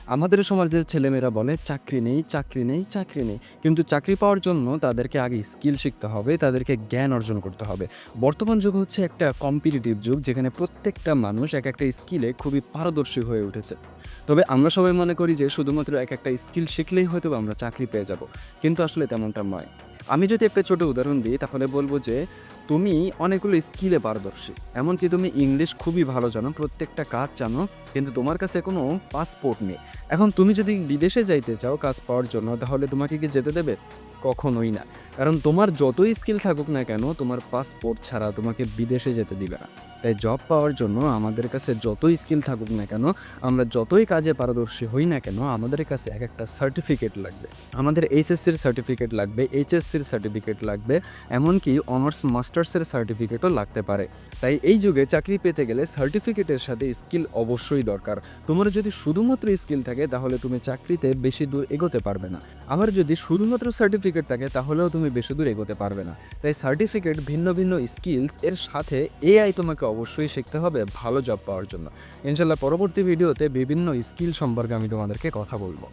আমাদের সমাজের ছেলেমেয়েরা বলে চাকরি নেই, চাকরি নেই, চাকরি নেই। কিন্তু চাকরি পাওয়ার জন্য তাদেরকে আগে স্কিল শিখতে হবে, তাদেরকে জ্ঞান অর্জন করতে হবে। বর্তমান যুগ হচ্ছে একটা কম্পিটিটিভ যুগ যেখানে প্রত্যেকটা মানুষ একেকটা স্কিলে খুবই পারদর্শী হয়ে উঠেছে। তবে আমরা সবাই মনে করি যে শুধুমাত্র একেকটা স্কিল শিখলেই হয়তোবা আমরা চাকরি পেয়ে যাবো। কিন্তু আসলে তেমনটা নয়। আমি যদি একটা ছোট উদাহরণ দিই তাহলে বলব যে, তুমি অনেকগুলো স্কিলে পারদর্শী। এমনকি তুমি ইংলিশ খুবই ভালো জানো, প্রত্যেকটা কাজ জানো, কিন্তু তোমার কাছে কোনো পাসপোর্ট নেই। এখন তুমি যদি বিদেশে যাইতে চাও কাজ পাওয়ার জন্য, তাহলে তোমাকে কি যেতে দেবে? কখনোই না। কারণ তোমার যতই স্কিল থাকুক না কেন, তোমার পাসপোর্ট ছাড়া তোমাকে বিদেশে যেতে দিবে না। তাই জব পাওয়ার জন্য আমাদের কাছে যতই স্কিল থাকুক না কেন, আমরা যতই কাজে পারদর্শী হই না কেন, আমাদের কাছে একেকটা সার্টিফিকেট লাগবে। আমাদের এইচএসসির সার্টিফিকেট লাগবে, এইচএসসির সার্টিফিকেট লাগবে, এমনকি অনার্স মাস্টার্সের সার্টিফিকেটও লাগতে পারে। তাই এই যুগে চাকরি পেতে গেলে সার্টিফিকেটের সাথে স্কিল অবশ্যই দরকার। তোমার যদি শুধুমাত্র স্কিল থাকে তাহলে তুমি চাকরিতে বেশি দূর এগোতে পারবে না। আবার যদি শুধুমাত্র সার্টিফিকেট থাকে তাহলেও তুমি বেশি দূর এগোতে পারবে না। তাই সার্টিফিকেট, ভিন্ন ভিন্ন স্কিলস এর সাথে এআই তোমাকে অবশ্যই শিখতে হবে ভালো জব পাওয়ার জন্য। ইনশাল্লাহ পরবর্তী ভিডিওতে বিভিন্ন স্কিল সম্পর্কে আমি তোমাদেরকে কথা বলবো।